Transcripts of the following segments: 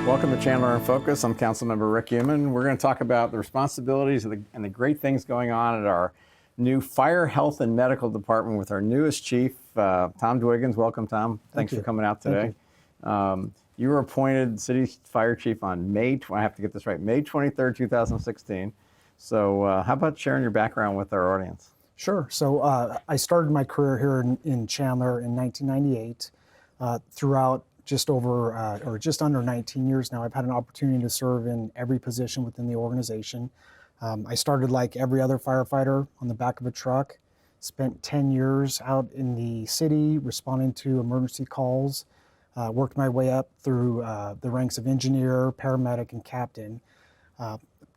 Welcome to Chandler in Focus. I'm Councilmember Rick Heumann. We're going to talk about the responsibilities and the great things going on at our new Fire, Health, and Medical Department with our newest chief, Tom Dwiggins. Welcome, Tom. Thanks for coming out today. You were appointed city fire chief on I have to get this right, May 23rd, 2016. So how about sharing your background with our audience? Sure. So I started my career here in Chandler in 1998. Throughout just under 19 years now, I've had an opportunity to serve in every position within the organization. I started like every other firefighter on the back of a truck, spent 10 years out in the city responding to emergency calls, worked my way up through the ranks of engineer, paramedic, and captain.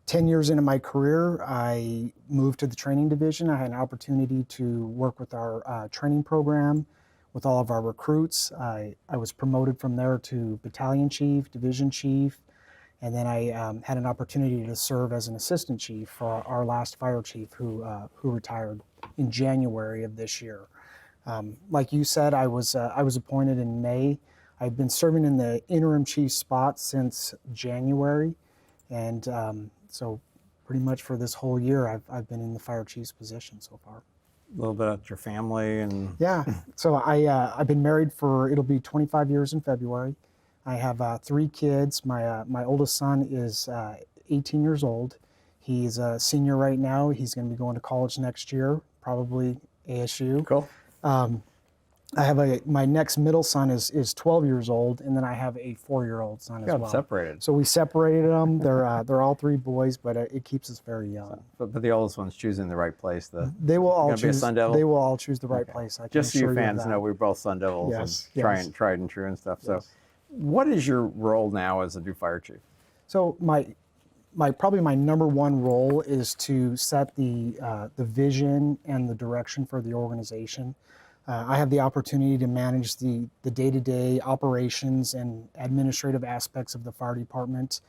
10 years into my career, I moved to the training division. I had an opportunity to work with our training program with all of our recruits. I was promoted from there to battalion chief, division chief, and then I had an opportunity to serve as an assistant chief for our last fire chief who retired in January of this year. Like you said, I was appointed in May. I've been serving in the interim chief spot since January, and so pretty much for this whole year, I've been in the fire chief's position so far. A little bit about your family and... Yeah, so I've been married it'll be 25 years in February. I have 3 kids. My oldest son is 18 years old. He's a senior right now. He's going to be going to college next year, probably ASU. Cool. I have my next middle son is 12 years old, and then I have a 4-year-old son as well. Separated. So we separated them. They're all 3 boys, but it keeps us very young. But the oldest one's choosing the right place. They will all choose. Be a Sun Devil? They will all choose the right place. Just so you fans know, we're both Sun Devils and tried and true and stuff. So, what is your role now as a new fire chief? So probably my number one role is to set the vision and the direction for the organization. I have the opportunity to manage the day-to-day operations and administrative aspects of the fire department.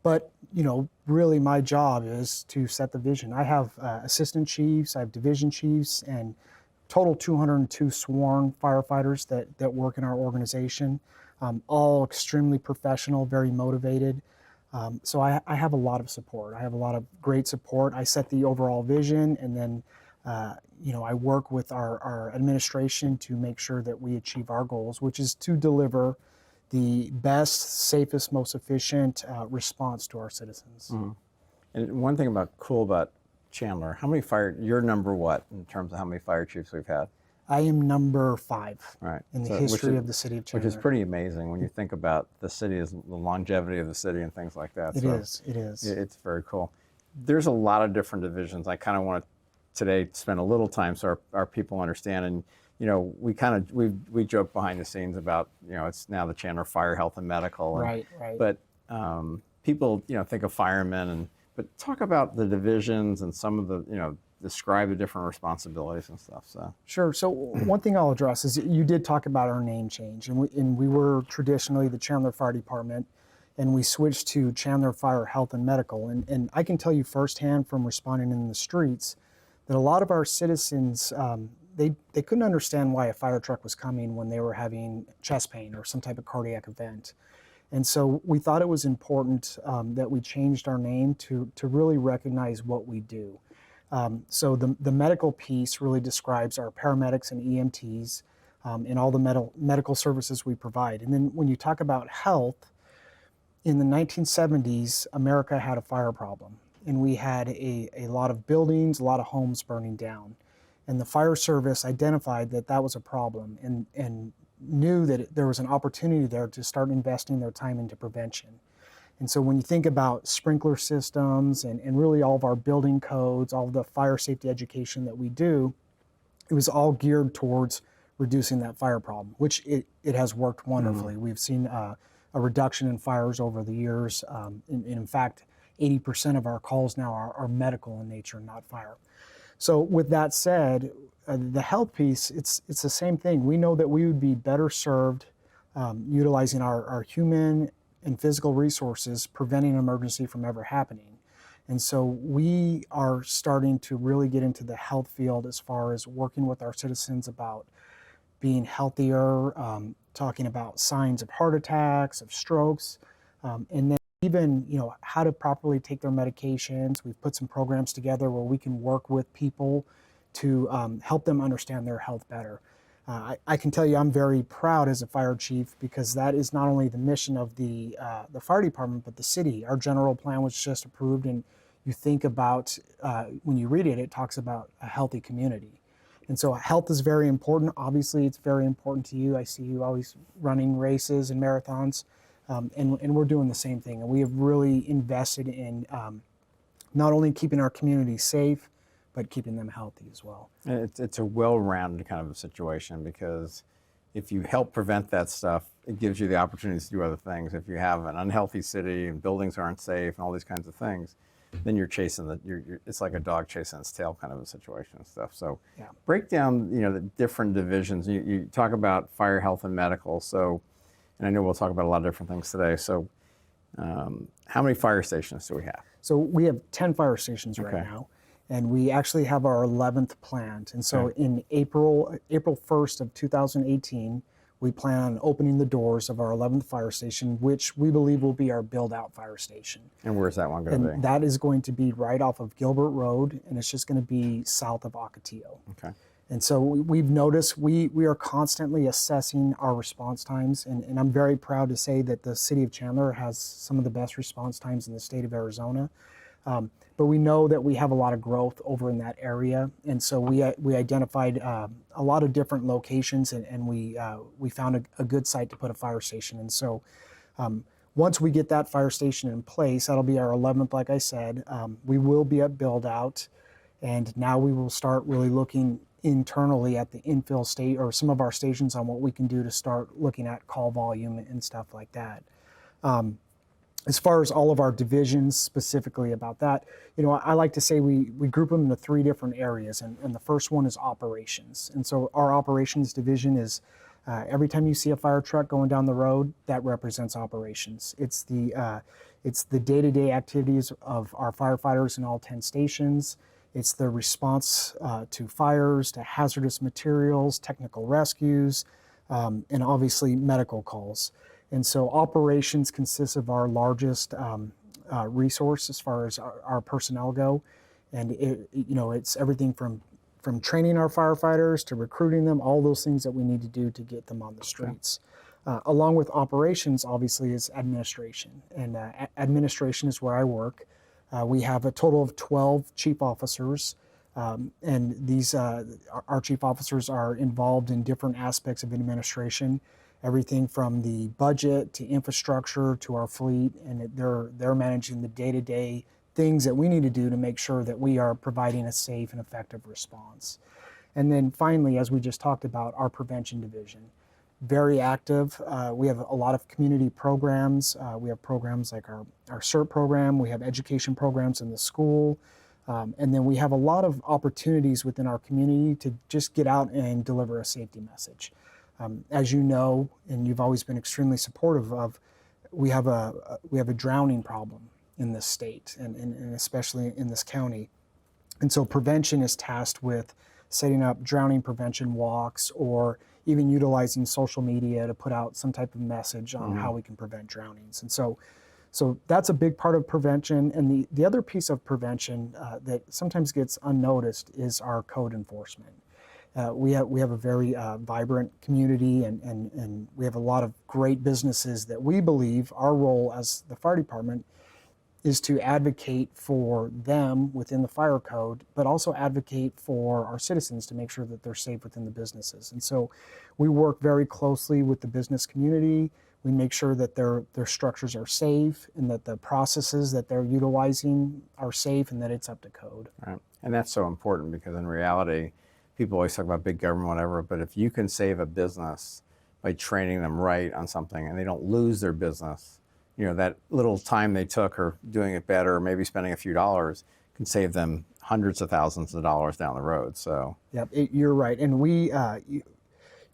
But, really my job is to set the vision. I have assistant chiefs, I have division chiefs, and total 202 sworn firefighters that work in our organization, all extremely professional, very motivated. So I have a lot of support. I have a lot of great support. I set the overall vision, and then I work with our administration to make sure that we achieve our goals, which is to deliver the best, safest, most efficient response to our citizens. Mm-hmm. And one thing cool about Chandler, you're number what in terms of how many fire chiefs we've had? I am number 5 right. in the history of the city of Chandler. Which is pretty amazing when you think about the city, the longevity of the city and things like that. It is. It's very cool. There's a lot of different divisions. I kind of want to today spend a little time so our people understand. And we joke behind the scenes about it's now the Chandler Fire, Health, and Medical. Right. But people think of firemen but talk about the divisions and some of the describe the different responsibilities and stuff. So sure. So one thing I'll address is you did talk about our name change, and we were traditionally the Chandler Fire Department, and we switched to Chandler Fire, Health, and Medical. And I can tell you firsthand from responding in the streets that a lot of our citizens, they couldn't understand why a fire truck was coming when they were having chest pain or some type of cardiac event. And so we thought it was important that we changed our name to really recognize what we do. So the medical piece really describes our paramedics and EMTs and all the medical services we provide. And then when you talk about health, in the 1970s, America had a fire problem. And we had a lot of buildings, a lot of homes burning down. And the fire service identified that was a problem and knew that there was an opportunity there to start investing their time into prevention. And so when you think about sprinkler systems and really all of our building codes, all of the fire safety education that we do, it was all geared towards reducing that fire problem, which it has worked wonderfully. Mm-hmm. We've seen a reduction in fires over the years. In fact, 80% of our calls now are medical in nature, not fire. So with that said, the health piece, it's the same thing. We know that we would be better served utilizing our human and physical resources, preventing an emergency from ever happening. And so we are starting to really get into the health field as far as working with our citizens about being healthier, talking about signs of heart attacks, of strokes, and then even how to properly take their medications. We've put some programs together where we can work with people to help them understand their health better. I can tell you I'm very proud as a fire chief because that is not only the mission of the fire department, but the city. Our general plan was just approved, and you think about, when you read it, it talks about a healthy community. And so health is very important. Obviously, it's very important to you. I see you always running races and marathons, and we're doing the same thing. And we have really invested in not only keeping our community safe, but keeping them healthy as well. It's a well-rounded kind of a situation, because if you help prevent that stuff, it gives you the opportunity to do other things. If you have an unhealthy city and buildings aren't safe and all these kinds of things, then you're chasing it's like a dog chasing its tail kind of a situation and stuff. So Yeah. break down, the different divisions. You talk about fire, health, and medical. So, and I know we'll talk about a lot of different things today. So how many fire stations do we have? So we have 10 fire stations right Okay. now, and we actually have our 11th planned. And so Okay. in April 1st of 2018, we plan on opening the doors of our 11th fire station, which we believe will be our build-out fire station. And where's that one going to be? And that is going to be right off of Gilbert Road, and it's just going to be south of Ocotillo. Okay. And so we've noticed we are constantly assessing our response times, and I'm very proud to say that the city of Chandler has some of the best response times in the state of Arizona. But we know that we have a lot of growth over in that area, and so we identified a lot of different locations, and we found a good site to put a fire station. And so once we get that fire station in place, that'll be our 11th, like I said. We will be at build out, and now we will start really looking internally at the infill state or some of our stations on what we can do to start looking at call volume and stuff like that. As far as all of our divisions specifically about that, I like to say we group them into 3 different areas, and the first one is operations. And so our operations division is every time you see a fire truck going down the road, that represents operations. It's the day-to-day activities of our firefighters in all 10 stations. It's the response to fires, to hazardous materials, technical rescues, and obviously medical calls. And so operations consists of our largest resource as far as our personnel go. And it's everything from training our firefighters to recruiting them, all those things that we need to do to get them on the streets. Along with operations, obviously, is administration. And administration is where I work. We have a total of 12 chief officers. And these our chief officers are involved in different aspects of administration. Everything from the budget to infrastructure to our fleet, and they're managing the day-to-day things that we need to do to make sure that we are providing a safe and effective response. And then finally, as we just talked about, our prevention division, very active. We have a lot of community programs. We have programs like our CERT program. We have education programs in the school. And then we have a lot of opportunities within our community to just get out and deliver a safety message. As you know, and you've always been extremely supportive of, we have a drowning problem in this state, and especially in this county. And so prevention is tasked with setting up drowning prevention walks, or even utilizing social media to put out some type of message on how we can prevent drownings. And so that's a big part of prevention. And the other piece of prevention that sometimes gets unnoticed is our code enforcement. We have a very vibrant community, and we have a lot of great businesses that we believe our role as the fire department is to advocate for them within the fire code, but also advocate for our citizens to make sure that they're safe within the businesses. And so we work very closely with the business community. We make sure that their structures are safe, and that the processes that they're utilizing are safe, and that it's up to code. Right. And that's so important, because in reality, people always talk about big government, whatever, but if you can save a business by training them right on something and they don't lose their business, that little time they took or doing it better, or maybe spending a few dollars, can save them hundreds of thousands of dollars down the road. So Yep, you're right. And we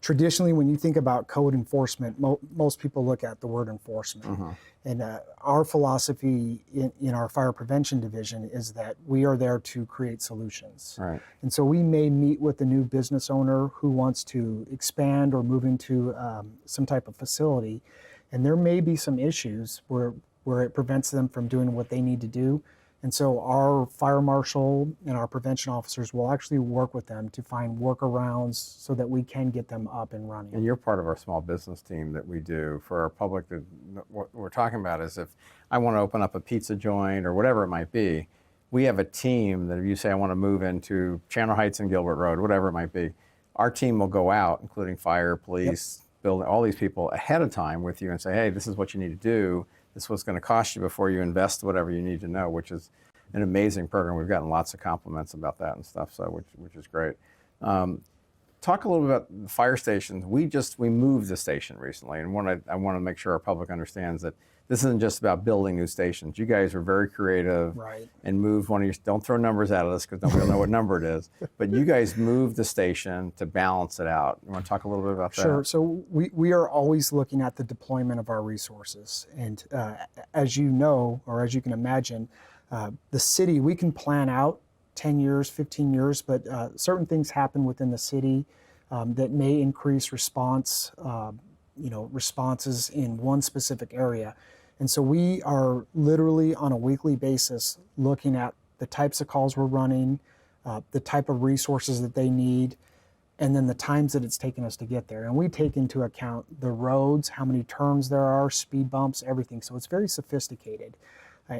traditionally, when you think about code enforcement, most people look at the word enforcement. And our philosophy in our fire prevention division is that we are there to create solutions. Right. And so we may meet with a new business owner who wants to expand or move into some type of facility, and there may be some issues where it prevents them from doing what they need to do. And so our fire marshal and our prevention officers will actually work with them to find workarounds so that we can get them up and running. And you're part of our small business team that we do for our public. What we're talking about is if I want to open up a pizza joint or whatever it might be, we have a team that if you say I want to move into Chandler Heights and Gilbert Road, whatever it might be, our team will go out, including fire, police, building, all these people ahead of time with you and say, hey, this is what you need to do. This is what's going to cost you before you invest whatever you need to know, which is an amazing program. We've gotten lots of compliments about that and stuff, so which is great. Talk a little bit about the fire stations. We moved the station recently, and I want to make sure our public understands that this isn't just about building new stations. You guys are very creative and moved one of your, don't throw numbers out of this because nobody will know what number it is, but you guys moved the station to balance it out. You want to talk a little bit about that? Sure. So we are always looking at the deployment of our resources. And as you know, or as you can imagine, the city, we can plan out 10 years, 15 years, but certain things happen within the city that may increase responses in one specific area. And so we are literally on a weekly basis looking at the types of calls we're running, the type of resources that they need, and then the times that it's taken us to get there. And we take into account the roads, how many turns there are, speed bumps, everything. So it's very sophisticated.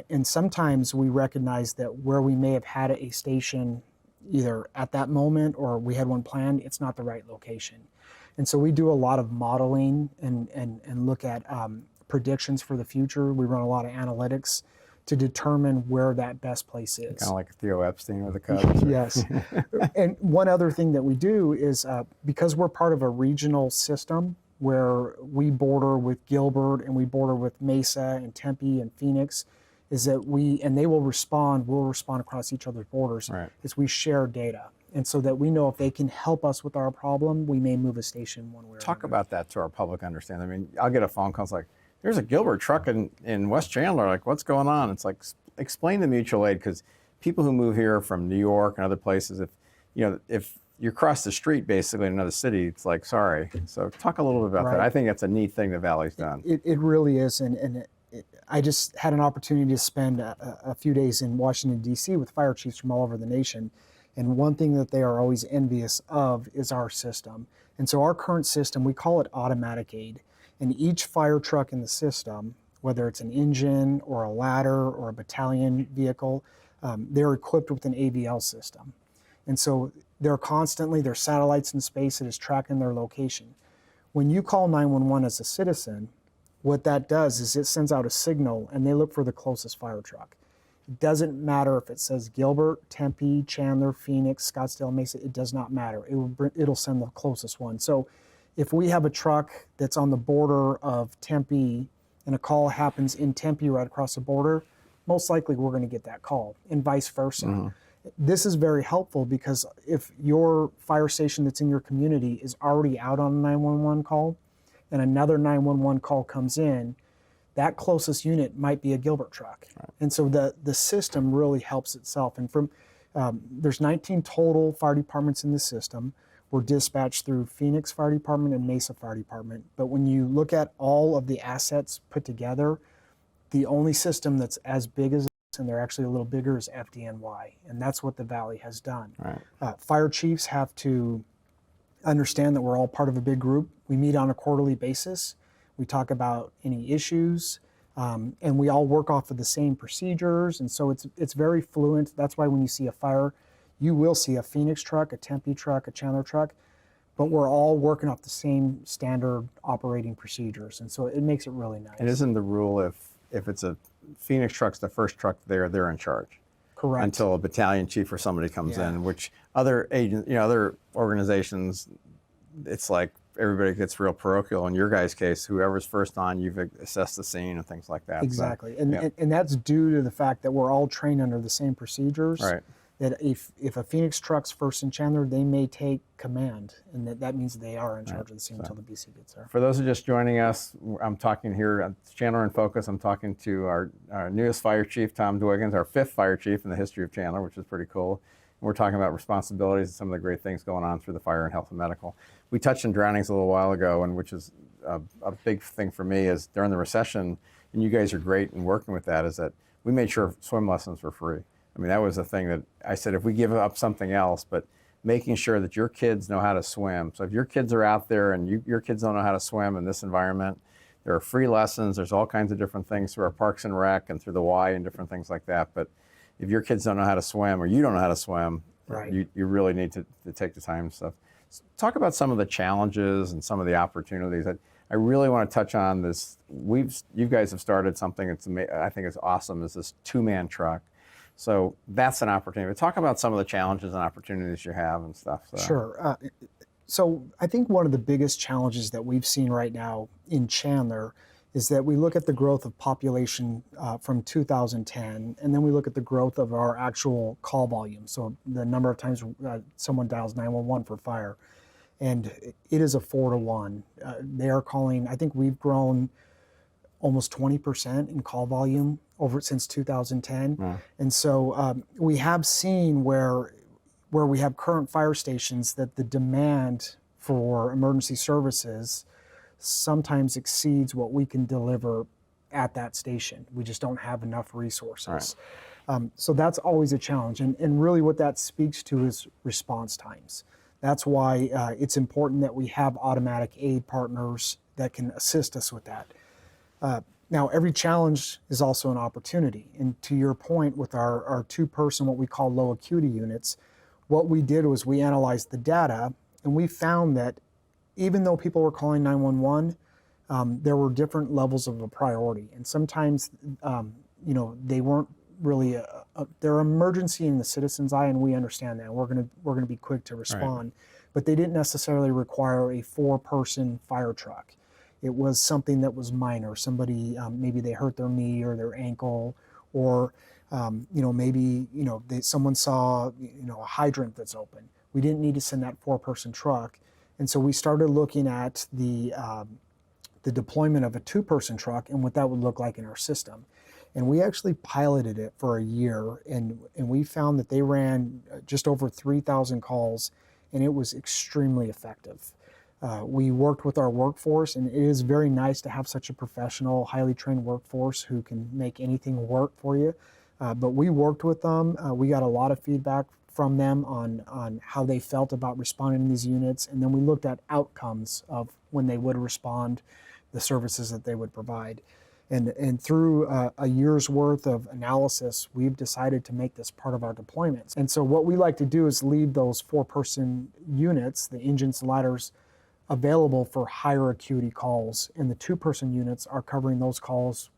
And sometimes we recognize that where we may have had a station either at that moment or we had one planned, it's not the right location. And so we do a lot of modeling and look at predictions for the future. We run a lot of analytics to determine where that best place is. Kind of like Theo Epstein with the Cubs. Yes. And one other thing that we do is because we're part of a regional system where we border with Gilbert and we border with Mesa and Tempe and Phoenix, is that we'll respond across each other's borders, is we share data. And so that we know if they can help us with our problem, we may move a station one way or another. Talk about that to our public understand. I mean, I'll get a phone call, it's like, there's a Gilbert truck in West Chandler, like what's going on? It's like, explain the mutual aid, because people who move here from New York and other places, if you cross the street basically in another city, it's like, sorry. So talk a little bit about that. I think that's a neat thing the Valley's done. It really is, and I just had an opportunity to spend a few days in Washington, D.C. with fire chiefs from all over the nation. And one thing that they are always envious of is our system. And so our current system, we call it automatic aid. And each fire truck in the system, whether it's an engine or a ladder or a battalion vehicle, they're equipped with an AVL system. And so there's satellites in space that is tracking their location. When you call 911 as a citizen, what that does is it sends out a signal and they look for the closest fire truck. It doesn't matter if it says Gilbert, Tempe, Chandler, Phoenix, Scottsdale, Mesa, it does not matter. It'll send the closest one. So if we have a truck that's on the border of Tempe and a call happens in Tempe right across the border, most likely we're going to get that call, and vice versa. This is very helpful because if your fire station that's in your community is already out on a 911 call and another 911 call comes in, that closest unit might be a Gilbert truck. And so the system really helps itself. And there's 19 total fire departments in the system. We're dispatched through Phoenix Fire Department and Mesa Fire Department. But when you look at all of the assets put together, the only system that's as big as this, and they're actually a little bigger, is FDNY. And that's what the Valley has done. Fire chiefs have to understand that we're all part of a big group. We meet on a quarterly basis. We talk about any issues, and we all work off of the same procedures, and so it's very fluent. That's why when you see a fire, you will see a Phoenix truck, a Tempe truck, a Chandler truck, but we're all working off the same standard operating procedures, and so it makes it really nice. And isn't the rule if it's a Phoenix truck's the first truck there, they're in charge? Correct. Until a battalion chief or somebody comes in, which other other organizations, it's like everybody gets real parochial. In your guys' case, whoever's first on, you've assessed the scene and things like that. Exactly. So, and that's due to the fact that we're all trained under the same procedures. that if a Phoenix truck's first in Chandler, they may take command, and that means they are in charge of the scene until the BC gets there. For those who are just joining us, I'm talking here at Chandler in Focus. I'm talking to our newest fire chief, Tom Dwiggins, our 5th fire chief in the history of Chandler, which is pretty cool. And we're talking about responsibilities and some of the great things going on through the fire and health and medical. We touched on drownings a little while ago, and which is a big thing for me is during the recession, and you guys are great in working with that, is that we made sure swim lessons were free. I mean, that was the thing that I said, if we give up something else, but making sure that your kids know how to swim. So if your kids are out there and your kids don't know how to swim in this environment, there are free lessons. There's all kinds of different things through our Parks and Rec and through the Y and different things like that. But if your kids don't know how to swim or you don't know how to swim, Right. you really need to take the time and stuff. So talk about some of the challenges and some of the opportunities. I really want to touch on this. You guys have started something that's I think is awesome, is this 2-man truck. So that's an opportunity. But talk about some of the challenges and opportunities you have and stuff. So. Sure. So I think one of the biggest challenges that we've seen right now in Chandler is that we look at the growth of population from 2010, and then we look at the growth of our actual call volume. So the number of times someone dials 911 for fire. And it is a 4 to 1. They are calling, I think we've grown almost 20% in call volume since 2010. Yeah. And so we have seen where we have current fire stations that the demand for emergency services sometimes exceeds what we can deliver at that station. We just don't have enough resources. Right. So that's always a challenge. And really what that speaks to is response times. That's why it's important that we have automatic aid partners that can assist us with that. Now, every challenge is also an opportunity. And to your point with our 2-person, what we call low acuity units, what we did was we analyzed the data, and we found that even though people were calling 911, there were different levels of a priority. And sometimes, they weren't really they're an emergency in the citizen's eye, and we understand that. We're gonna be quick to respond, right. But they didn't necessarily require a 4-person fire truck. It was something that was minor. Somebody maybe they hurt their knee or their ankle, or maybe someone saw a hydrant that's open. We didn't need to send that 4-person truck, and so we started looking at the deployment of a 2-person truck and what that would look like in our system. And we actually piloted it for a year, and we found that they ran just over 3,000 calls, and it was extremely effective. We worked with our workforce, and it is very nice to have such a professional, highly trained workforce who can make anything work for you. But we worked with them. We got a lot of feedback from them on how they felt about responding to these units, and then we looked at outcomes of when they would respond, the services that they would provide. And through a year's worth of analysis, we've decided to make this part of our deployments. And so what we like to do is leave those 4-person units, the engines, ladders, available for higher acuity calls, and the 2-person units are covering those calls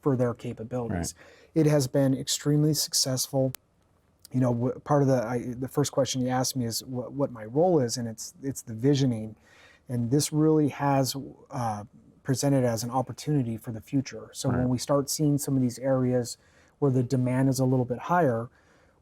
for their capabilities. Right. It has been extremely successful. Part of the first question you asked me is what my role is, and it's the visioning, and this really has presented as an opportunity for the future. So right. When we start seeing some of these areas where the demand is a little bit higher,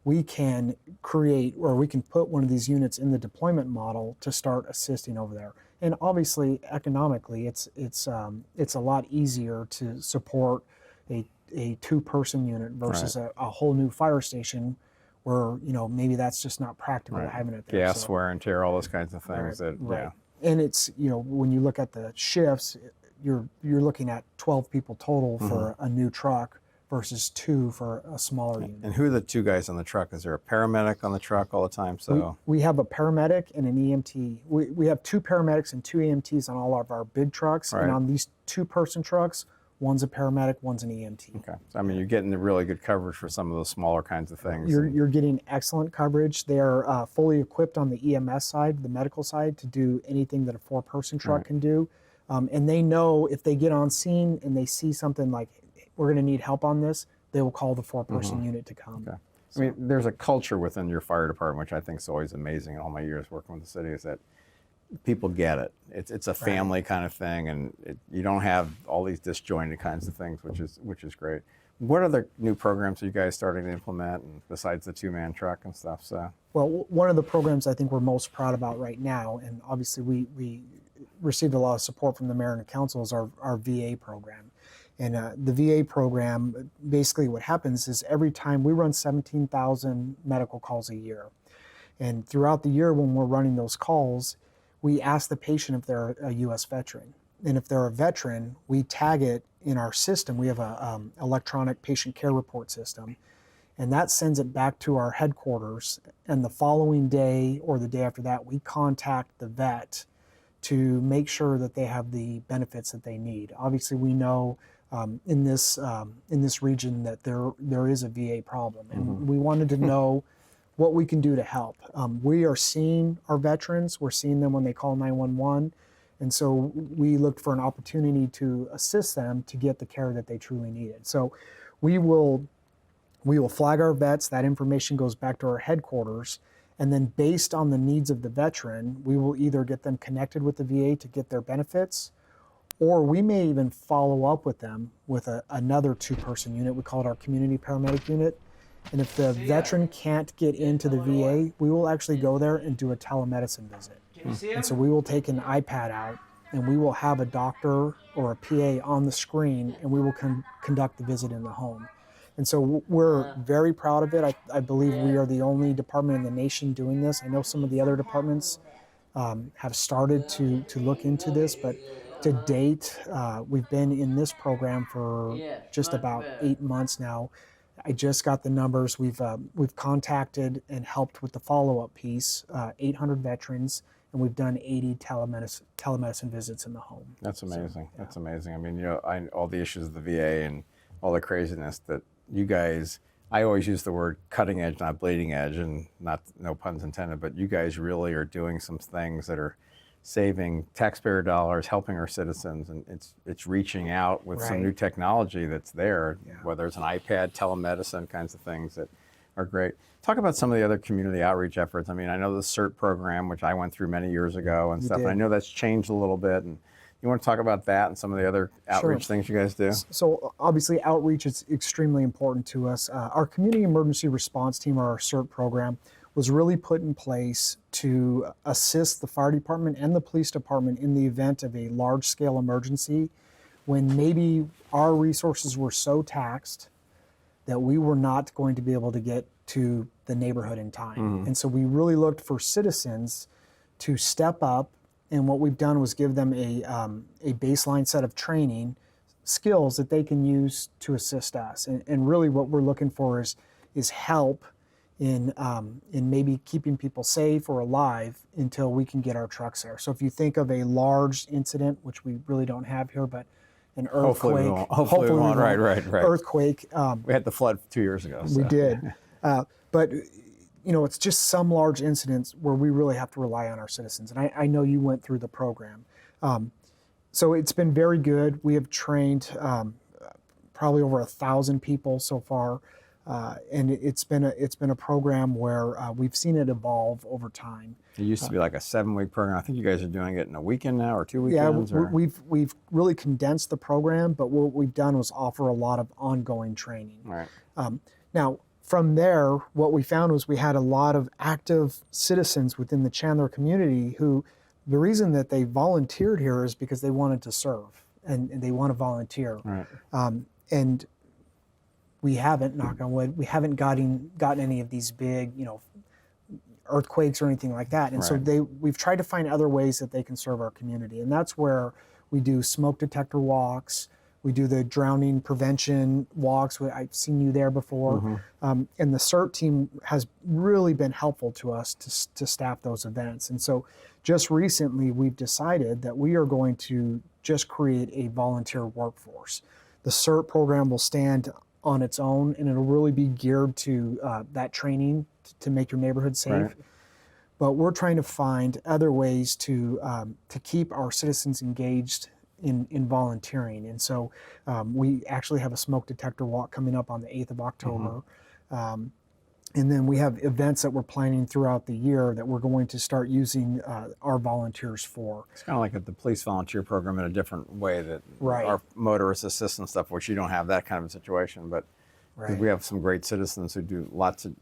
we can create, or we can put one of these units in the deployment model to start assisting over there. And obviously, economically, it's a lot easier to support a 2-person unit versus right. a whole new fire station, where maybe that's just not practical right. having it there. Gas, wear and tear, all those kinds of things. Right. Yeah. And it's when you look at the shifts, you're looking at 12 people total for a new truck versus 2 for a smaller unit. And who are the 2 guys on the truck? Is there a paramedic on the truck all the time? So we have a paramedic and an EMT. We have 2 paramedics and 2 EMTs on all of our big trucks. Right. And on these 2-person trucks, one's a paramedic, one's an EMT. Okay. So, I mean, you're getting the really good coverage for some of those smaller kinds of things. You're getting excellent coverage. They are fully equipped on the EMS side, the medical side, to do anything that a 4-person truck right. can do. And they know if they get on scene and they see something like, we're going to need help on this, they will call the 4-person unit to come. Okay. So. I mean, there's a culture within your fire department, which I think is always amazing in all my years working with the city, is that people get it. It's a family right. kind of thing, and you don't have all these disjointed kinds of things, which is great. what other new programs are you guys starting to implement, and besides the two-man truck and stuff? So, Well, one of the programs I think we're most proud about right now, and obviously we received a lot of support from the mayor and council, is our VA program. And the VA program, basically what happens is every time we run 17,000 medical calls a year. And throughout the year when we're running those calls, we ask the patient if they're a U.S. veteran. And if they're a veteran, we tag it in our system. We have a electronic patient care report system. And that sends it back to our headquarters. And the following day or the day after that, we contact the vet to make sure that they have the benefits that they need. Obviously, we know in this region that there is a VA problem, and we wanted to know what we can do to help. We are seeing our veterans. We're seeing them when they call 911, and so we looked for an opportunity to assist them to get the care that they truly needed. So we will flag our vets. That information goes back to our headquarters. And then based on the needs of the veteran, we will either get them connected with the VA to get their benefits, or we may even follow up with them with another two-person unit. We call it our community paramedic unit. And if the veteran can't get into the VA, we will actually go there and do a telemedicine visit. And so we will take an iPad out, and we will have a doctor or a PA on the screen, and we will conduct the visit in the home. And so we're very proud of it. I believe we are the only department in the nation doing this. I know some of the other departments have started to look into this, but to date, we've been in this program for just about 8 months now. I just got the numbers. We've contacted and helped with the follow-up piece, 800 veterans, and we've done 80 telemedicine visits in the home. that's amazing. So, yeah. That's amazing. I mean, all the issues of the VA and all the craziness that you guys, I always use the word cutting edge, not bleeding edge, and no puns intended, but you guys really are doing some things that are saving taxpayer dollars, helping our citizens, and it's reaching out with some new technology that's there, whether it's an iPad, telemedicine, kinds of things that are great. Talk about some of the other community outreach efforts. I mean, I know the CERT program, which I went through many years ago and stuff, and I know that's changed a little bit. And you want to talk about that and some of the other outreach things you guys do? So obviously outreach is extremely important to us. Our community emergency response team, or our CERT program, was really put in place to assist the fire department and the police department in the event of a large-scale emergency, when maybe our resources were so taxed that we were not going to be able to get to the neighborhood in time. And so we really looked for citizens to step up, and what we've done was give them a baseline set of training skills that they can use to assist us. And really what we're looking for is help in maybe keeping people safe or alive until we can get our trucks there. So if you think of a large incident, which we really don't have here, but an earthquake. Hopefully we won't. Right. Earthquake. We had the flood 2 years ago. So. We did. But it's just some large incidents where we really have to rely on our citizens. And I know you went through the program. So it's been very good. We have trained probably over 1,000 people so far. And it's been a program where we've seen it evolve over time. It used to be like a 7-week program. I think you guys are doing it in a weekend now, or 2 weekends. Yeah, we've really condensed the program, but what we've done was offer a lot of ongoing training. Right. Now, from there, what we found was we had a lot of active citizens within the Chandler community who, the reason that they volunteered here is because they wanted to serve and they want to volunteer. Right. And we haven't, knock on wood, we haven't gotten any of these big, earthquakes or anything like that. And so we've tried to find other ways that they can serve our community. And that's where we do smoke detector walks. We do the drowning prevention walks. I've seen you there before. And the CERT team has really been helpful to us to staff those events. And so just recently, we've decided that we are going to just create a volunteer workforce. The CERT program will stand on its own, and it'll really be geared to that training to make your neighborhood safe. Right. But we're trying to find other ways to keep our citizens engaged in volunteering. And so we actually have a smoke detector walk coming up on the 8th of October. And then we have events that we're planning throughout the year that we're going to start using our volunteers for. It's kind of like the police volunteer program in a different way that Right. our motorist assistant stuff, which you don't have that kind of a situation, but because we have some great citizens who do lots of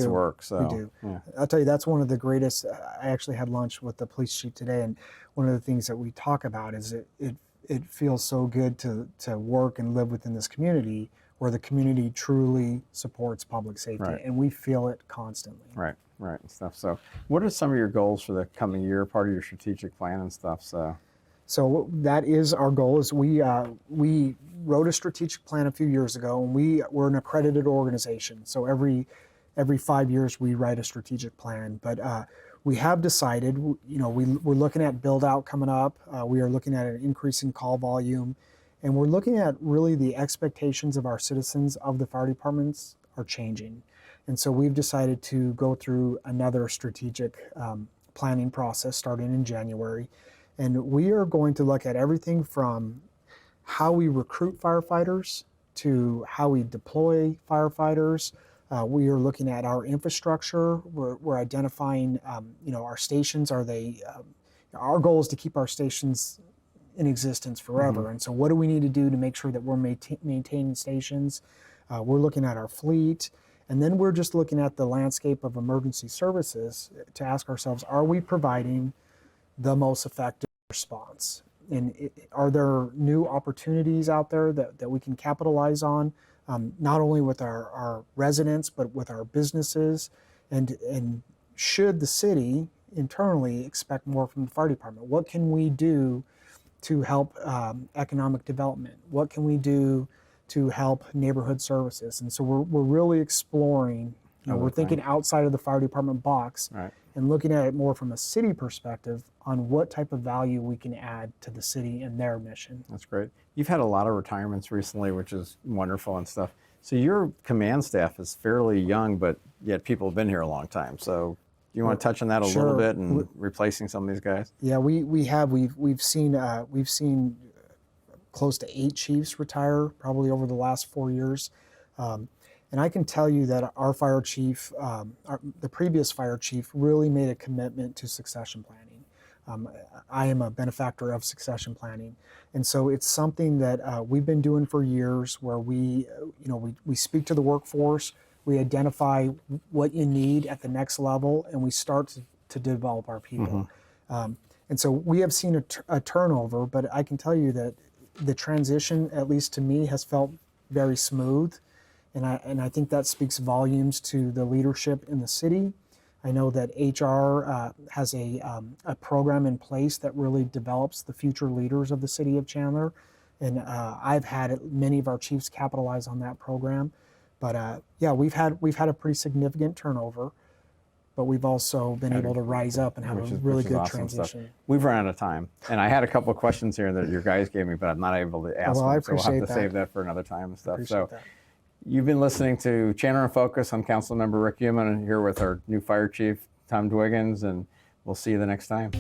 work. So We do. yeah. I'll tell you, that's one of the greatest. I actually had lunch with the police chief today, and one of the things that we talk about is it feels so good to work and live within this community where the community truly supports public safety, Right. and we feel it constantly. Right, and stuff. So what are some of your goals for the coming year, part of your strategic plan and stuff? So that is our goal. Is we wrote a strategic plan a few years ago, and we're an accredited organization. So every 5 years we write a strategic plan. But we have decided, we're looking at build out coming up. We are looking at an increase in call volume, and we're looking at really the expectations of our citizens of the fire departments are changing. And so we've decided to go through another strategic planning process starting in January. And we are going to look at everything from how we recruit firefighters to how we deploy firefighters. We are looking at our infrastructure. We're identifying, our stations. Our goal is to keep our stations in existence forever. Mm-hmm. And so what do we need to do to make sure that we're maintaining stations? We're looking at our fleet. And then we're just looking at the landscape of emergency services to ask ourselves, are we providing the most effective response? And are there new opportunities out there that we can capitalize on, not only with our residents, but with our businesses? And should the city internally expect more from the fire department? What can we do to help economic development? What can we do to help neighborhood services? And so we're really exploring, we're thinking outside of the fire department box. Right. And looking at it more from a city perspective on what type of value we can add to the city and their mission. That's great. You've had a lot of retirements recently, which is wonderful and stuff. So your command staff is fairly young, but yet people have been here a long time. So do you want to touch on that a little bit and replacing some of these guys? Yeah, we've seen close to 8 chiefs retire probably over the last 4 years. And I can tell you that our fire chief, the previous fire chief, really made a commitment to succession planning. I am a benefactor of succession planning, and so it's something that we've been doing for years. Where we speak to the workforce, we identify what you need at the next level, and we start to develop our people. Mm-hmm. And so we have seen a turnover, but I can tell you that the transition, at least to me, has felt very smooth. And I think that speaks volumes to the leadership in the city. I know that HR has a program in place that really develops the future leaders of the city of Chandler. And I've had many of our chiefs capitalize on that program. But we've had a pretty significant turnover, but we've also been able to rise up and have a really good awesome transition. Stuff. We've run out of time, and I had a couple of questions here that your guys gave me, but I'm not able to ask them. I appreciate so we'll have to that. save that for another time and stuff. Appreciate that. You've been listening to Chandler in Focus. I'm Councilmember Rick Heumann, here with our new fire chief, Tom Dwiggins, and we'll see you the next time.